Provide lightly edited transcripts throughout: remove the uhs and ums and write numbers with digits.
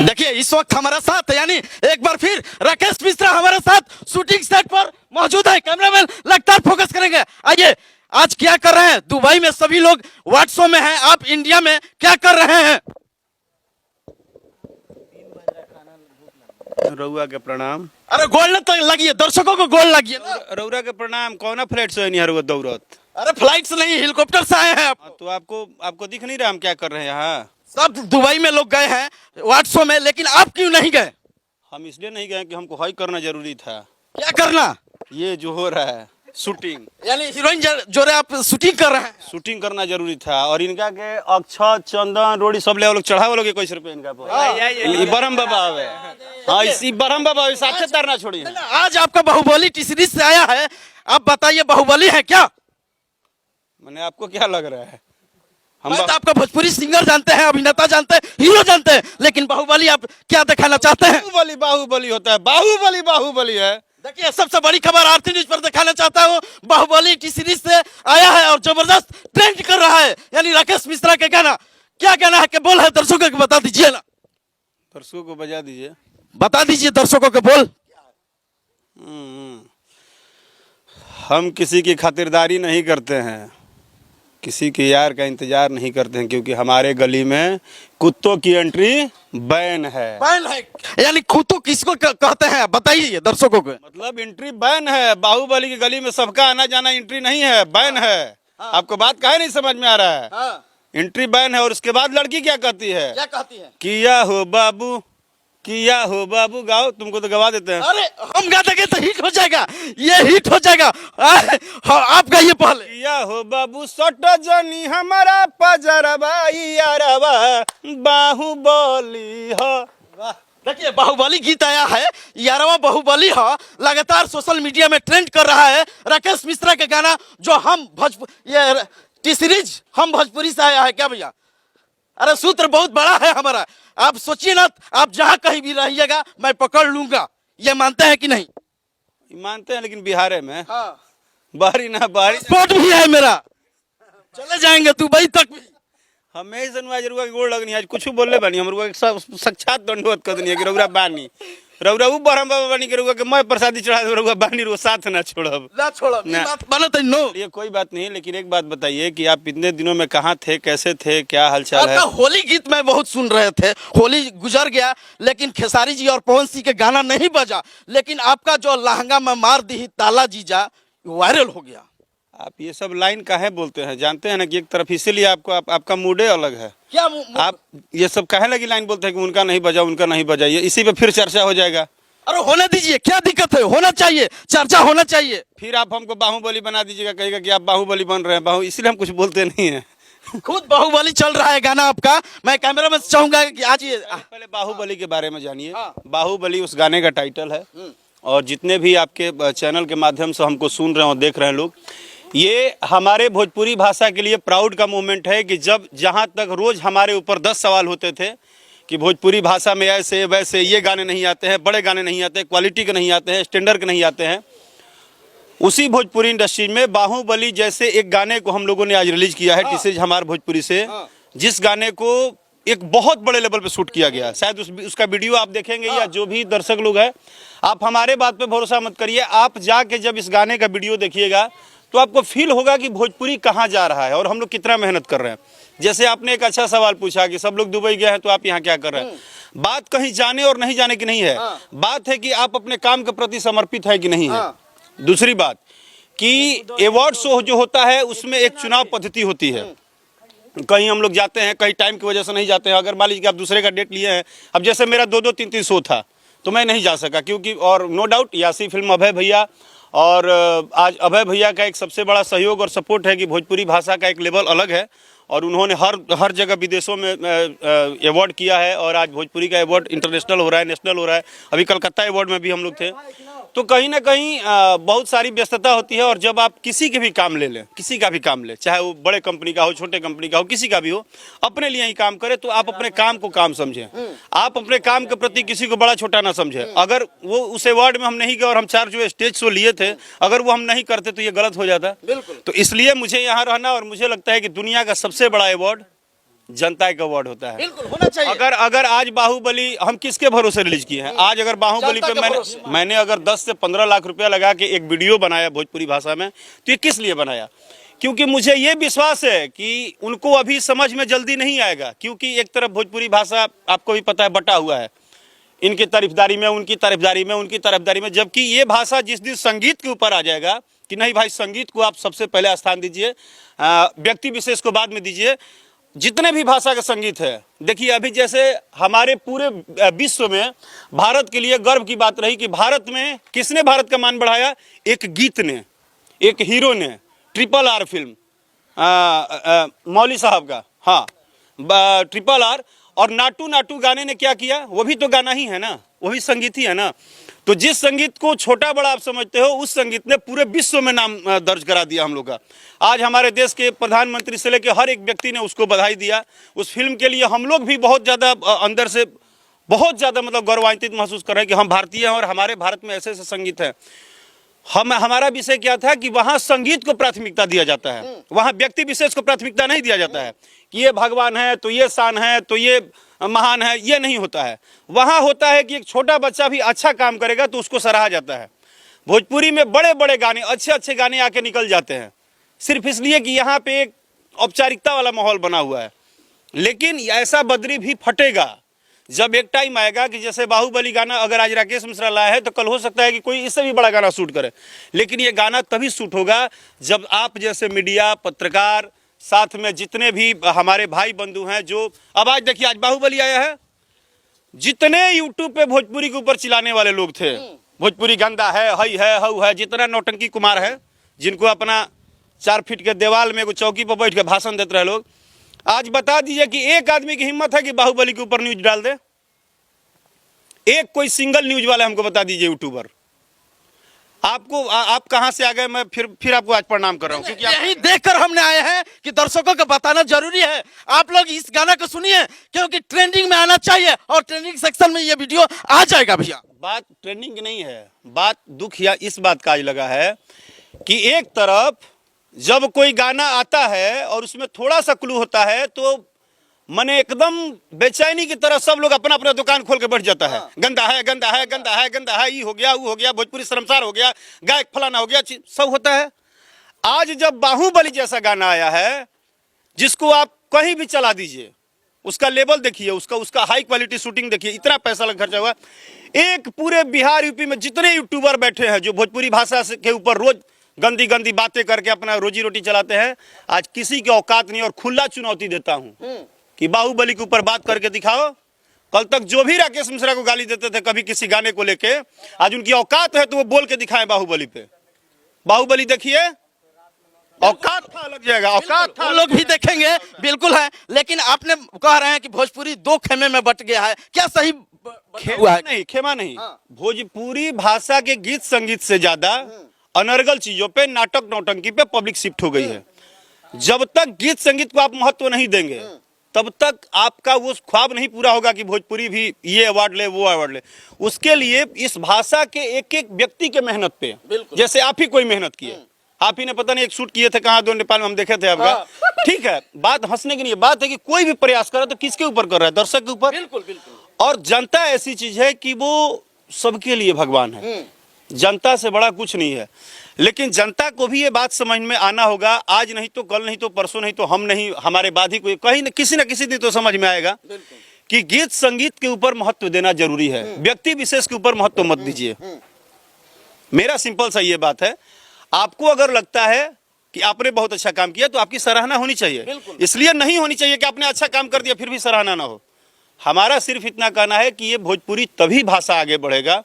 देखिए इस वक्त हमारे साथ यानी एक बार फिर राकेश मिश्रा हमारे साथ शूटिंग सेट पर मौजूद है। कैमरामैन लगातार फोकस करेंगे। आइए आज क्या कर रहे हैं? दुबई में सभी लोग व्हाट्सएप में हैं, आप इंडिया में क्या कर रहे हैं? रउआ के प्रणाम। अरे गोल न तो लगिए, दर्शकों को गोल लगिए ना। रउरा के प्रणाम। कौन फ्लाइट से नहीं हर दौड़त? अरे फ्लाइट से नहीं, हेलीकॉप्टर से आए हैं आप। तो आपको दिख नहीं रहा हम क्या कर रहे हैं यहाँ? सब दुबई में लोग गए हैं व्हाट्सएप में, लेकिन आप क्यों नहीं गए? हम इसलिए नहीं गए कि हमको हाई करना जरूरी था। क्या करना? ये जो हो रहा है शूटिंग, यानी हीरोइन जो रे आप शूटिंग कर रहे हैं। शूटिंग करना जरूरी था। और इनका के अक्षत चंदन रोड़ी सब ले लोग चढ़ावे लोग 21 रुपए इनका पर। बरम बाबा आवे। हाँ इसी बरम बाबा साथ तरना छोड़ी। आज आपका बाहुबली टी सीरीज से आया है, आप बताइए बाहुबली है क्या? मैंने आपको क्या लग रहा है? हम मैं तो आपका भोजपुरी सिंगर जानते हैं, अभिनेता जानते हैं, हीरो जानते हैं, लेकिन बाहुबली आप क्या दिखाना चाहते हैं? बाहुबली होता है। बाहुबली है। देखिए सबसे बड़ी खबर आरती न्यूज पर दिखाना चाहता हूँ, बाहुबली टी सीरीज से आया है और जबरदस्त ट्रेंड कर रहा है। यानी राकेश मिश्रा के गाना क्या कहना है कि बोल है दर्शकों को बता दीजिए ना। दर्शकों को बजा दीजिए, बता दीजिए दर्शकों को बोल। हम किसी की खातिरदारी नहीं करते हैं, किसी के यार का इंतजार नहीं करते हैं, क्योंकि हमारे गली में कुत्तों की एंट्री बैन है। बैन है यानी कुत्तों किसको कहते हैं बताइए दर्शकों को। मतलब एंट्री बैन है। बाहुबली की गली में सबका आना जाना एंट्री नहीं है, बैन है। आपको बात काहे नहीं समझ में आ रहा है? हाँ। एंट्री बैन है। और उसके बाद लड़की क्या कहती है? क्या कहती है? किया हो बाबू, किया हो बाबू। गाओ, तुमको तो गवा देते हैं। अरे हम गा देंगे तो हिट हो जाएगा, ये हिट हो जाएगा। आप गाइए पहले। किया हो बाबू सट जनी हमारा पजरबा यारबा बाहुबली हो। देखिए बाहुबली गीत आया है, यारवा बाहुबली है, लगातार सोशल मीडिया में ट्रेंड कर रहा है। राकेश मिश्रा के गाना जो हम ये टी सीरीज हम भोजपुरी से आया है क्या भैया? अरे सूत्र बहुत बड़ा है हमारा, आप सोचिए ना, आप जहां कहीं भी रहिएगा मैं पकड़ लूंगा, ये मानते हैं कि नहीं? मानते हैं, लेकिन बिहार में हाँ। बाहरी ना बाहरी स्पॉट भी है मेरा, चले जाएंगे दुबई तक भी। हमें सनवा जरूर के गोड़ लगनी। आज कुछ बोलले बानी हमरो एक साक्षात दंडवत कर दनी कि रउरा बानी, रउरा उ बरम बाबा बानी के रउरा के मैं प्रसादी चढ़ा दे, रउरा बानी रो साथ ना छोड़ब ना छोड़ो ना। बात मानो तो नो। ये कोई बात नहीं, लेकिन एक बात बताइए कि आप इतने दिनों में कहाँ थे, कैसे थे, क्या हालचाल है? आपका होली गीत में बहुत सुन रहे थे, होली गुजर गया, लेकिन खेसारी जी और पवन सिंह के गाना नहीं बजा, लेकिन आपका जो लहंगा में मार दी ताला जीजा वायरल हो गया। आप ये सब लाइन काहे बोलते हैं? जानते हैं ना कि एक तरफ इसीलिए आपका मूडे अलग है। क्या आप ये सब काहे लगी लाइन बोलते हैं कि उनका नहीं बजा, उनका नहीं बजा? ये इसी पे फिर चर्चा हो जाएगा। अरे होने दीजिए, क्या दिक्कत है? होना चाहिए, चर्चा होना चाहिए। फिर आप हमको बाहुबली बना दीजिएगा, कहेगा कि आप बाहुबली बन रहे हैं। इसलिए हम कुछ बोलते नहीं है। खुद बाहुबली चल रहा है गाना आपका। मैं कैमरा में चाहूंगा कि आज ये पहले बाहुबली के बारे में जानिए। हाँ। बाहुबली उस गाने का टाइटल है। और जितने भी आपके चैनल के माध्यम से हमको सुन रहे हैं और देख रहे हैं लोग, ये हमारे भोजपुरी भाषा के लिए प्राउड का मोमेंट है कि जब जहाँ तक रोज हमारे ऊपर 10 सवाल होते थे कि भोजपुरी भाषा में ऐसे वैसे ये गाने नहीं आते हैं, बड़े गाने नहीं आते, क्वालिटी के नहीं आते हैं, स्टैंडर्ड के नहीं आते हैं, उसी भोजपुरी इंडस्ट्री में बाहुबली जैसे एक गाने को हम लोगों ने आज रिलीज किया है टी सीरीज हमारे भोजपुरी से, जिस गाने को एक बहुत बड़े लेवल पे शूट किया गया। शायद उसका वीडियो आप देखेंगे या जो भी दर्शक लोग हैं, आप हमारे बात पे भरोसा मत करिए, आप जाके जब इस गाने का वीडियो देखिएगा तो आपको फील होगा कि भोजपुरी कहाँ जा रहा है और हम लोग कितना मेहनत कर रहे हैं। जैसे आपने एक अच्छा सवाल पूछा कि सब लोग दुबई गए हैं तो आप यहाँ क्या कर रहे हैं। बात कहीं जाने और नहीं जाने की नहीं है, बात है कि आप अपने काम के प्रति समर्पित है कि नहीं है। दूसरी बात कि अवार्ड शो जो होता है उसमें एक चुनाव पद्धति होती है। कहीं हम लोग जाते हैं, कहीं टाइम की वजह से नहीं जाते हैं। अगर मान लीजिए आप दूसरे का डेट लिए हैं, अब जैसे मेरा 2-2, 3-3 शो था तो मैं नहीं जा सका, क्योंकि और नो डाउट यासी फिल्म अभय भैया और आज अभय भैया का एक सबसे बड़ा सहयोग और सपोर्ट है कि भोजपुरी भाषा का एक लेवल अलग है और उन्होंने हर जगह विदेशों में अवार्ड किया है और आज भोजपुरी का अवार्ड इंटरनेशनल हो रहा है, नेशनल हो रहा है। अभी कलकत्ता अवार्ड में भी हम लोग थे। तो कहीं ना कहीं बहुत सारी व्यस्तता होती है और जब आप किसी के भी काम ले लें, किसी का भी काम लें, चाहे वो बड़े कंपनी का हो, छोटे कंपनी का हो, किसी का भी हो, अपने लिए ही काम करें तो आप अपने काम को काम समझें। आप अपने काम के प्रति किसी को बड़ा छोटा ना समझें। अगर वो उस अवार्ड में हम नहीं गए और हम 4 जो स्टेज शो लिए थे, अगर वो हम नहीं करते तो ये गलत हो जाता। तो इसलिए मुझे यहाँ रहना और मुझे लगता है कि दुनिया का सबसे बड़ा अवार्ड जनता का अवार्ड होता है। बिल्कुल होना चाहिए। अगर आज बाहुबली हम किसके भरोसे रिलीज किए हैं, आज अगर बाहुबली पे मैंने अगर 10 से 15 लाख रुपया लगा के एक वीडियो बनाया भोजपुरी भाषा में, तो ये किस लिए बनाया? क्योंकि मुझे ये विश्वास है कि उनको अभी समझ में जल्दी नहीं आएगा, क्योंकि एक तरफ भोजपुरी भाषा आपको भी पता है बटा हुआ है, इनकी तारीफदारी में, उनकी तारीफदारी में, उनकी तारीफदारी में। जबकि ये भाषा जिस दिन संगीत के ऊपर आ जाएगा कि नहीं भाई संगीत को आप सबसे पहले स्थान दीजिए, व्यक्ति विशेष को बाद में दीजिए, जितने भी भाषा का संगीत है। देखिए अभी जैसे हमारे पूरे विश्व में भारत के लिए गर्व की बात रही कि भारत में किसने भारत का मान बढ़ाया? एक गीत ने, एक हीरो ने, RRR फिल्म मौली साहब का, हाँ RRR। और नाटू नाटू गाने ने क्या किया? वो भी तो गाना ही है ना, वो भी संगीत ही है ना। तो जिस संगीत को छोटा बड़ा आप समझते हो, उस संगीत ने पूरे विश्व में नाम दर्ज करा दिया हम लोग का। आज हमारे देश के प्रधानमंत्री से लेकर हर एक व्यक्ति ने उसको बधाई दिया। उस फिल्म के लिए हम लोग भी बहुत ज़्यादा अंदर से बहुत ज़्यादा मतलब गौरवान्वित महसूस कर रहे हैं कि हम भारतीय हैं और हमारे भारत में ऐसे ऐसे संगीत है। हमारा विषय क्या था कि वहाँ संगीत को प्राथमिकता दिया जाता है, वहाँ व्यक्ति विशेष को प्राथमिकता नहीं दिया जाता है कि ये भगवान है तो ये शान है तो ये महान है, ये नहीं होता है। वहाँ होता है कि एक छोटा बच्चा भी अच्छा काम करेगा तो उसको सराहा जाता है। भोजपुरी में बड़े बड़े गाने, अच्छे अच्छे गाने आके निकल जाते हैं, सिर्फ इसलिए कि यहाँ पे एक औपचारिकता वाला माहौल बना हुआ है। लेकिन ऐसा बदरी भी फटेगा जब एक टाइम आएगा कि जैसे बाहुबली गाना अगर आज राकेश मिश्रा लाया है तो कल हो सकता है कि कोई इससे भी बड़ा गाना शूट करे। लेकिन ये गाना तभी शूट होगा जब आप जैसे मीडिया, पत्रकार, साथ में जितने भी हमारे भाई बंधु हैं जो अब आज देखिए आज बाहुबली आया है, जितने यूट्यूब पे भोजपुरी के ऊपर चिल्लाने वाले लोग थे, भोजपुरी गंदा है, हई है, हऊ है, जितना नौटंकी कुमार है, जिनको अपना 4 फीट के दीवार में चौकी पर बैठ के भाषण देते रहे लोग, आज बता दीजिए कि एक आदमी की हिम्मत है कि बाहुबली के ऊपर न्यूज डाल दे? एक कोई सिंगल न्यूज वाला हमको बता दीजिए यूट्यूबर। आपको आप कहां से आ गए? मैं फिर आपको आज प्रणाम कर रहा हूं, क्योंकि यही देखकर हमने आए हैं कि दर्शकों को बताना जरूरी है। आप लोग इस गाना को सुनिए क्योंकि ट्रेंडिंग में आना चाहिए और ट्रेंडिंग सेक्शन में ये वीडियो आ जाएगा भैया। बात ट्रेंडिंग की नहीं है, बात दुख या इस बात का आज लगा है कि एक तरफ जब कोई गाना आता है और उसमें थोड़ा सा क्लू होता है तो मने एकदम बेचैनी की तरह सब लोग अपना अपना दुकान खोल के बैठ जाता है। गंदा है, गंदा है, गंदा है, गंदा है, ये हो गया, वो हो गया, भोजपुरी शर्मसार हो गया, गायक फलाना हो गया, सब होता है। आज जब बाहुबली जैसा गाना आया है जिसको आप कहीं भी चला दीजिए, उसका लेवल देखिए, उसका हाई क्वालिटी शूटिंग देखिए, इतना पैसा लग खर्चा हुआ। एक पूरे बिहार यूपी में जितने यूट्यूबर बैठे हैं जो भोजपुरी भाषा के ऊपर रोज गंदी गंदी बातें करके अपना रोजी रोटी चलाते हैं, आज किसी की औकात नहीं। और खुला चुनौती देता हूं कि बाहुबली के ऊपर बात करके दिखाओ। कल तक जो भी राकेश मिश्रा को गाली देते थे कभी किसी गाने को लेके, आज उनकी औकात है तो वो बोल के दिखाएं बाहुबली पे। बाहुबली देखिए, औकात था लग जाएगा, औकात था, लोग भी देखेंगे, बिल्कुल है। लेकिन आपने कह रहे हैं कि भोजपुरी 2 खेमे में बट गया है, क्या सही हुआ है? नहीं, खेमा नहीं। भोजपुरी भाषा के गीत संगीत से ज्यादा अनर्गल चीजों पे, नाटक नौटंकी पे पब्लिक शिफ्ट हो गई है। जब तक गीत संगीत को आप महत्व नहीं देंगे तब तक आपका वो ख्वाब नहीं पूरा होगा कि भोजपुरी भी ये अवार्ड ले, वो अवार्ड ले। उसके लिए इस भाषा के एक एक व्यक्ति के मेहनत पे, जैसे आप ही कोई मेहनत किए, आप ही ने पता नहीं एक शूट किए थे कहाँ, दो नेपाल में हम देखे थे आपका। ठीक है, बात हंसने की नहीं है, बात है कि कोई भी प्रयास कर रहा है तो किसके ऊपर कर रहा है? दर्शक के ऊपर। बिल्कुल बिल्कुल। और जनता ऐसी चीज है कि वो सबके लिए भगवान है, जनता से बड़ा कुछ नहीं है। लेकिन जनता को भी ये बात समझ में आना होगा, आज नहीं तो कल, नहीं तो परसों, नहीं तो हम नहीं, हमारे बाद ही कोई कहीं न किसी दिन तो समझ में आएगा कि गीत संगीत के ऊपर महत्व देना जरूरी है, व्यक्ति विशेष के ऊपर महत्व मत दीजिए। मेरा सिंपल सा ये बात है। आपको अगर लगता है कि आपने बहुत अच्छा काम किया तो आपकी सराहना होनी चाहिए, इसलिए नहीं होनी चाहिए कि आपने अच्छा काम कर दिया फिर भी सराहना ना हो। हमारा सिर्फ इतना कहना है कि ये भोजपुरी तभी भाषा आगे बढ़ेगा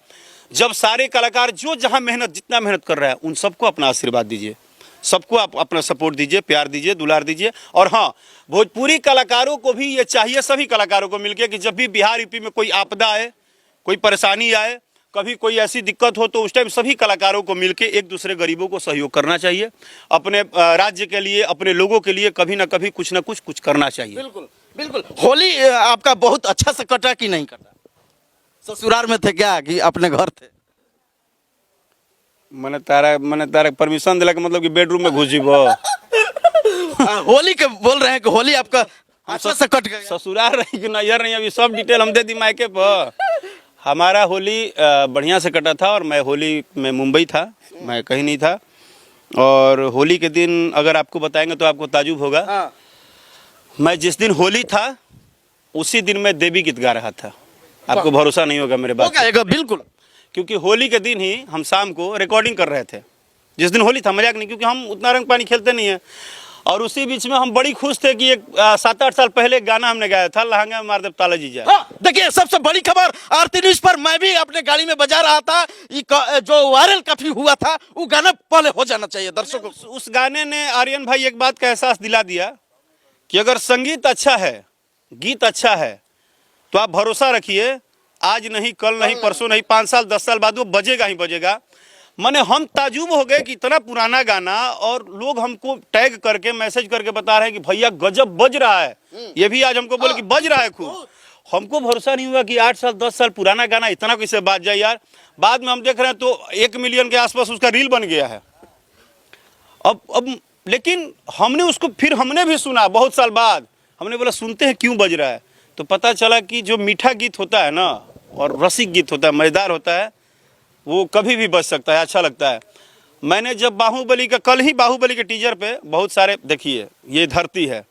जब सारे कलाकार जो जहां जितना मेहनत कर रहा है उन सबको अपना आशीर्वाद दीजिए, सबको आप अपना सपोर्ट दीजिए, प्यार दीजिए, दुलार दीजिए। और हाँ, भोजपुरी कलाकारों को भी ये चाहिए, सभी कलाकारों को मिलकर, कि जब भी बिहार यूपी में कोई आपदा आए, कोई परेशानी आए, कभी कोई ऐसी दिक्कत हो, तो उस टाइम सभी कलाकारों को मिलकर एक दूसरे गरीबों को सहयोग करना चाहिए। अपने राज्य के लिए, अपने लोगों के लिए कभी ना कभी कुछ ना कुछ करना चाहिए। बिल्कुल बिल्कुल। होली आपका बहुत अच्छा से कटा कि नहीं कटा? ससुराल में थे क्या कि अपने घर थे? मैंने तारा परमिशन दिला के मतलब कि बेडरूम में घुस जीबो। होली के बोल रहे हैं कि होली आपका अच्छा से कट गया। ससुराल रही कि नैहर नहीं, अभी सब डिटेल हम दे दी मायके पर। हमारा होली बढ़िया से कटा था और मैं होली में मुंबई था, मैं कहीं नहीं था। और होली के दिन अगर आपको बताएंगे तो आपको ताजुब होगा। हाँ। मैं जिस दिन होली था उसी दिन मैं देवी गीत गा रहा था। आपको भरोसा नहीं होगा मेरे हो बात, जाएगा बिल्कुल। क्योंकि होली के दिन ही हम शाम को रिकॉर्डिंग कर रहे थे। जिस दिन होली था, मजाक नहीं, क्योंकि हम उतना रंग पानी खेलते नहीं है। और उसी बीच में हम बड़ी खुश थे कि एक 7-8 साल पहले एक गाना हमने गाया था, लहंगा में मार दे ताला जीजा। हाँ, देखिए सबसे बड़ी खबर आरती न्यूज पर मैं भी अपने गाड़ी में बजा रहा था। जो वायरल काफी हुआ था वो गाना पहले हो जाना चाहिए दर्शकों को। उस गाने ने आर्यन भाई एक बात का एहसास दिला दिया कि अगर संगीत अच्छा है, गीत अच्छा है, तो आप भरोसा रखिए, आज नहीं, कल नहीं, परसों नहीं, 5 साल 10 साल बाद वो बजेगा ही बजेगा। माने हम ताजुब हो गए कि इतना पुराना गाना, और लोग हमको टैग करके मैसेज करके बता रहे हैं कि भैया गजब बज रहा है। ये भी आज हमको बोले कि बज रहा है खूब। हमको भरोसा नहीं हुआ कि 8 साल 10 साल पुराना गाना इतना कैसे बाज जाए यार। बाद में हम देख रहे हैं तो 1 मिलियन के आसपास उसका रील बन गया है। अब लेकिन हमने भी सुना बहुत साल बाद। हमने बोला सुनते हैं क्यों बज रहा है, तो पता चला कि जो मीठा गीत होता है ना और रसिक गीत होता है, मज़ेदार होता है, वो कभी भी बज सकता है, अच्छा लगता है। मैंने जब बाहुबली का, कल ही बाहुबली के टीजर पे बहुत सारे, देखिए ये धरती है,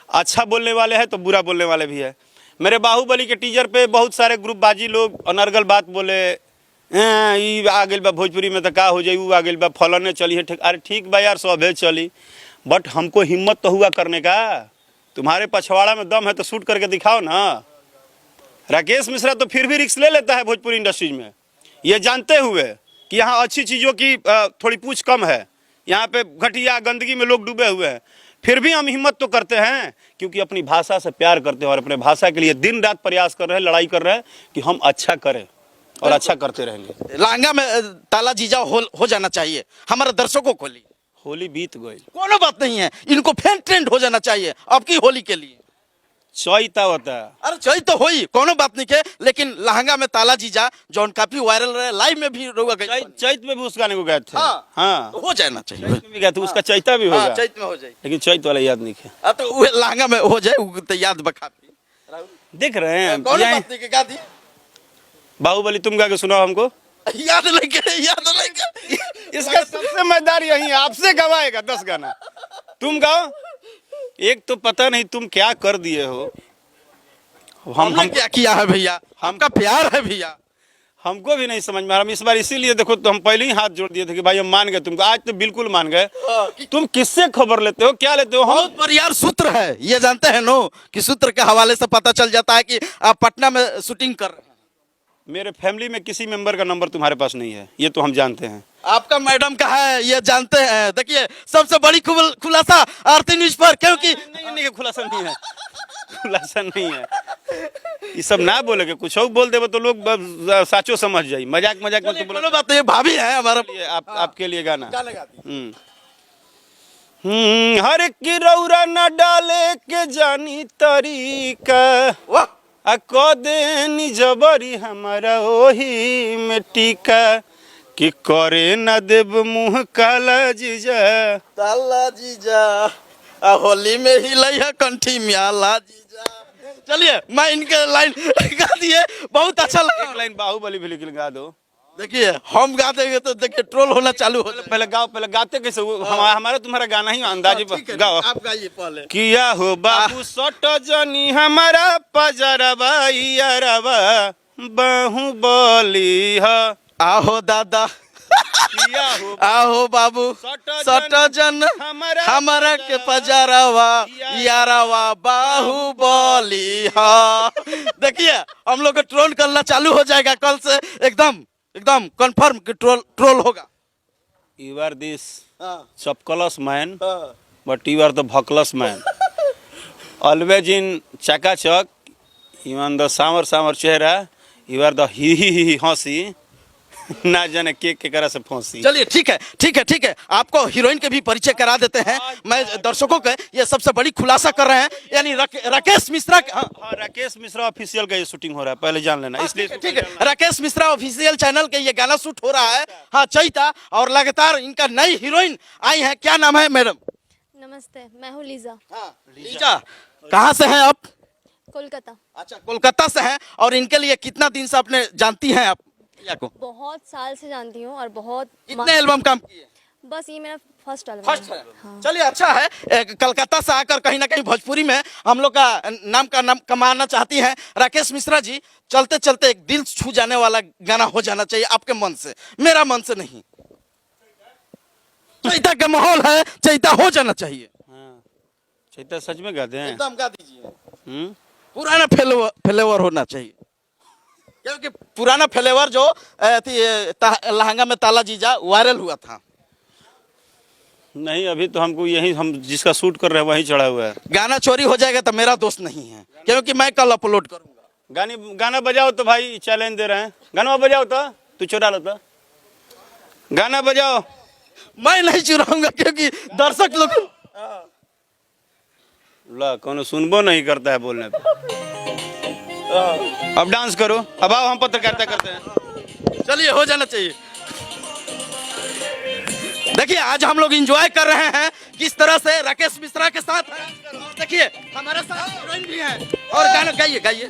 अच्छा बोलने वाले हैं तो बुरा बोलने वाले भी है। मेरे बाहुबली के टीजर पे बहुत सारे ग्रुपबाजी लोग अनर्गल बात बोले, ई आ गई बा भोजपुरी में तो का हो जाई, वो आ गई बा फलाने चली है। अरे ठीक बा यार, सब चली, बट हमको हिम्मत तो हुआ करने का। तुम्हारे पछवाड़ा में दम है तो शूट करके दिखाओ ना। राकेश मिश्रा तो फिर भी रिस्क ले लेता है भोजपुरी इंडस्ट्रीज में, ये जानते हुए कि यहाँ अच्छी चीज़ों की थोड़ी पूछ कम है, यहाँ पे घटिया गंदगी में लोग डूबे हुए हैं। फिर भी हम हिम्मत तो करते हैं, क्योंकि अपनी भाषा से प्यार करते हैं और अपने भाषा के लिए दिन रात प्रयास कर रहे हैं, लड़ाई कर रहे हैं कि हम अच्छा करें और अच्छा करते रहेंगे। लहंगा में ताला जीजा हो जाना चाहिए हमारे दर्शकों को लिए। होली बीत गई, कोनो बात नहीं है, इनको फैन ट्रेंड हो जाना चाहिए आपकी होली के लिए। चौता होता है। अरे चई तो होई, कोनो बात नहीं के, लेकिन लहंगा में ताला जीजा जौन काफी वायरल रहे, लाइव में भी रोगा गई। चैत में भी उस गाने को गए थे। हाँ, हो जाना चाहिए। चैत में भी गए थे, उसका चैता भी होगा। चैत में हो जाए, लेकिन चैत वाला याद नहीं है। तो वो लहंगा में हो जाए, वो तो याद बखाती देख रहे हैं। कोनो बात नहीं के गा दी। बाहुबली तुम गा के सुनाओ हमको। याद नहीं के इसका सबसे मजेदार यही है, आपसे गवाएगा 10 गाना, तुम गाओ। एक तो पता नहीं तुम क्या कर दिए हो। हम क्या किया है भैया, हमका प्यार है भैया। हमको भी नहीं समझ में आ रहा। इस बार इसीलिए देखो, तो हम पहले ही हाथ जोड़ दिए थे कि भाई हम मान गए तुमको। आज तो बिल्कुल मान गए। तुम किससे खबर लेते हो, क्या लेते हो? बहुत परियार सूत्र है, ये जानते हैं नो, कि सूत्र के हवाले से पता चल जाता है कि आप पटना में शूटिंग कर रहे हैं। मेरे फैमिली में किसी मेंबर का नंबर तुम्हारे पास नहीं है, ये तो हम जानते हैं। आपका मैडम का है, ये जानते हैं। देखिए सबसे बड़ी खुलासा आरती न्यूज पर, क्योंकि नहीं, खुलासा नहीं है, खुलासा नहीं है। ये सब ना बोलेगे, कुछ और बोल देबो तो लोग साचो समझ जाई। मजाक में तो बोलो बात, ये भाभी है हमारा, आपके लिए गाना हर की रौरा न डाले के जानी तरीका, वाह, आ को देनी जबरी हमारा ओही में टीका, कि करे न देव मुँह काला जीजा। ताला जीजा होली में ही लइहा कंठी म्याला जीजा। चलिए मैं इनके लाइन गा दिए, बहुत अच्छा लगा। एक लाइन बाहुबली भी लिख गा दो। देखिए हम गा देंगे तो देखिए ट्रोल होना चालू हो जाएगा। पहले गाओ, पहले गाते कैसे? हमारा तुम्हारा गाना ही अंदाजे गाओ। आप गाइए पहले। किया हो बाबू सट जनी हमारा पजरबा यारबा बाहुबली ह। आहो दादा, किया हो आहो बाबू, सट जन हमारा के पजरवा यारवा बाहुबली हा। देखिए हम लोग को ट्रोल करना चालू हो जाएगा कल से, एकदम कंफर्म कि ट्रोल होगा। You are this chapkalous man, but you are the bhakless man. Always in chakachak, even the summer चेहरा, you are the ही हंसी, ना जाने के करा से फंसी। चलिए ठीक है, आपको हीरोइन के भी परिचय करा देते हैं। मैं दर्शकों के ये सबसे बड़ी खुलासा कर रहे हैं, यानी राकेश मिश्रा। हाँ, राकेश मिश्रा ऑफिशियल का ये शूटिंग हो रहा है, पहले जान लेना। इसलिए ठीक है, राकेश मिश्रा ऑफिशियल चैनल के ये गाना शूट हो रहा है। हाँ चैता, और लगातार इनका नई हीरोइन आई है। क्या नाम है मैडम? नमस्ते, मैं हूँ लीजा। लीजा, कहाँ से हैं आप? कोलकाता। अच्छा, कोलकाता से हैं। और इनके लिए कितना दिन से आपने जानती हैं आप या को? बहुत साल से जानती हूँ और बहुत कितने एल्बम काम किए? बस ये मेरा फर्स्ट एल्बम फर्स्ट है। चलिए, अच्छा है। कलकत्ता से आकर कहीं ना कहीं भोजपुरी में हम लोग का नाम कमाना चाहती हैं। राकेश मिश्रा जी, चलते चलते एक दिल छू जाने वाला गाना हो जाना चाहिए आपके मन से, मेरा मन से नहीं। चैता का माहौल है, चैता हो जाना चाहिए। चैता सच में गाते हैं? एकदम गा दीजिए। पुराना फ्लेवर होना चाहिए, क्योंकि पुराना फ्लेवर जो लहंगा में ताला जीजा वायरल हुआ था। नहीं, अभी तो हमको यही, हम जिसका शूट कर रहे हैं वही चढ़ा हुआ है। गाना चोरी हो जाएगा तो मेरा दोस्त नहीं है, क्योंकि मैं कल अपलोड करूंगा। गाना बजाओ तो भाई, चैलेंज दे रहे हैं। गाना बजाओ तो, तू चुरा लो तो, गाना बजाओ। मैं नहीं चुराऊंगा, क्योंकि दर्शक लोग ला कौन सुनबो नहीं करता है बोलने पे। अब डांस करो, अब आओ, हम पत्रकारिता करते हैं। चलिए, हो जाना चाहिए। देखिए, आज हम लोग एंजॉय कर रहे हैं किस तरह से राकेश मिश्रा के साथ हैं। और देखिए, हमारे साथ हीरोइन भी है। और गाना गाइए गाइए।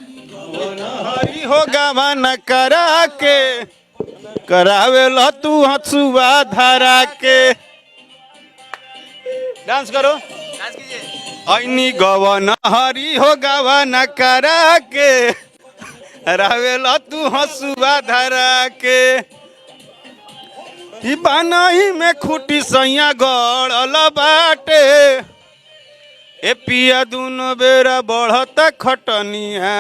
हरी हो गावा न करा के, करावे ला तू हंसुआ धरा के। डांस करो, डांस कीजिए। ऐनी गवन हरी हो गवा न करा के, रावेला तू हंसुआ धरा के। ई बनाई में खूटी सैया गड़ल बाटे, ए पिया दुनो बेरा बढ़ता खटनिया,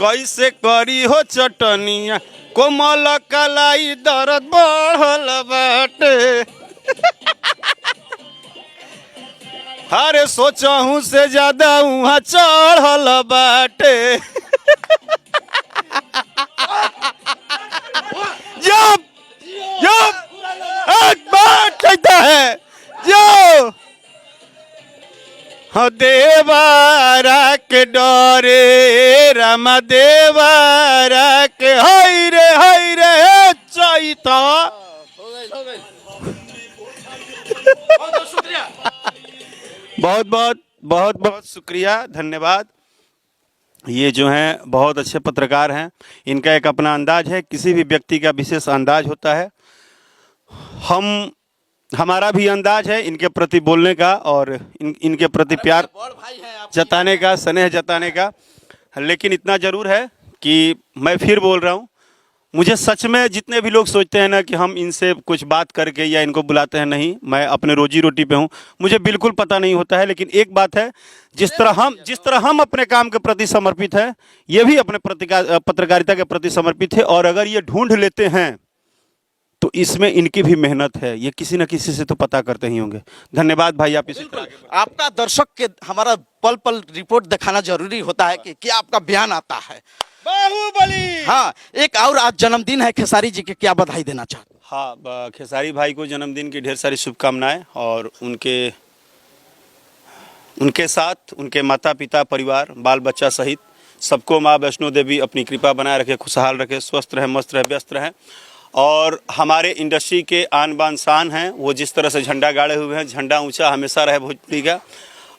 कैसे करी हो चटनिया, कोमल कलाई दर्द बढ़ल बाटे। अरे सोचहूं से ज्यादा वहाँ चढ़ल बाटे। जब जब एक बार कहता है जो हाँ देवारा के डरे, रामा देवारा के हाय रे चैता। बहुत शुक्रिया। बहुत बहुत शुक्रिया, धन्यवाद। ये जो हैं बहुत अच्छे पत्रकार हैं। इनका एक अपना अंदाज है, किसी भी व्यक्ति का विशेष अंदाज होता है। हमारा भी अंदाज है इनके प्रति बोलने का और इनके प्रति प्यार जताने का, स्नेह जताने का। लेकिन इतना ज़रूर है कि मैं फिर बोल रहा हूँ, मुझे सच में जितने भी लोग सोचते हैं ना कि हम इनसे कुछ बात करके या इनको बुलाते हैं, नहीं, मैं अपने रोजी रोटी पे हूँ, मुझे बिल्कुल पता नहीं होता है। लेकिन एक बात है, जिस तरह हम अपने काम के प्रति समर्पित है, ये भी अपने पत्रकारिता के प्रति समर्पित है। और अगर ये ढूंढ लेते हैं तो इसमें इनकी भी मेहनत है, ये किसी न किसी से तो पता करते ही होंगे। धन्यवाद भाई, आप इसी तरह आपका दर्शक के हमारा पल पल रिपोर्ट दिखाना जरूरी होता है कि क्या आपका बयान आता है। बाहुबली। हाँ, एक और आज जन्मदिन है खेसारी जी के, क्या बधाई देना चाहते? हाँ, खेसारी भाई को जन्मदिन की ढेर सारी शुभकामनाएं। और उनके साथ उनके माता पिता, परिवार, बाल बच्चा सहित सबको माँ वैष्णो देवी अपनी कृपा बनाए रखे, खुशहाल रखे, स्वस्थ रहे, मस्त रहे, व्यस्त रहें। और हमारे इंडस्ट्री के आन बान शान हैं, वो जिस तरह से झंडा गाड़े हुए हैं, झंडा ऊंचा हमेशा रहे भोजपुरी का।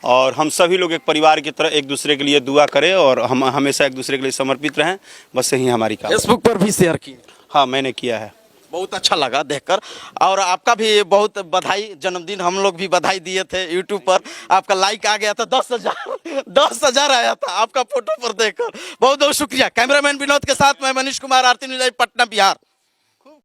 और हम सभी लोग एक परिवार की तरह एक दूसरे के लिए दुआ करें और हम हमेशा एक दूसरे के लिए समर्पित रहें, बस यही हमारी काम। फेसबुक पर भी शेयर की? हाँ, मैंने किया है। बहुत अच्छा लगा देखकर। और आपका भी बहुत बधाई, जन्मदिन हम लोग भी बधाई दिए थे यूट्यूब पर। आपका लाइक आ गया था 10,000 आया था आपका फोटो पर देखकर। बहुत बहुत शुक्रिया। कैमरामैन विनोद के साथ मैं मनीष कुमार, आरती न्यूज़, पटना, बिहार।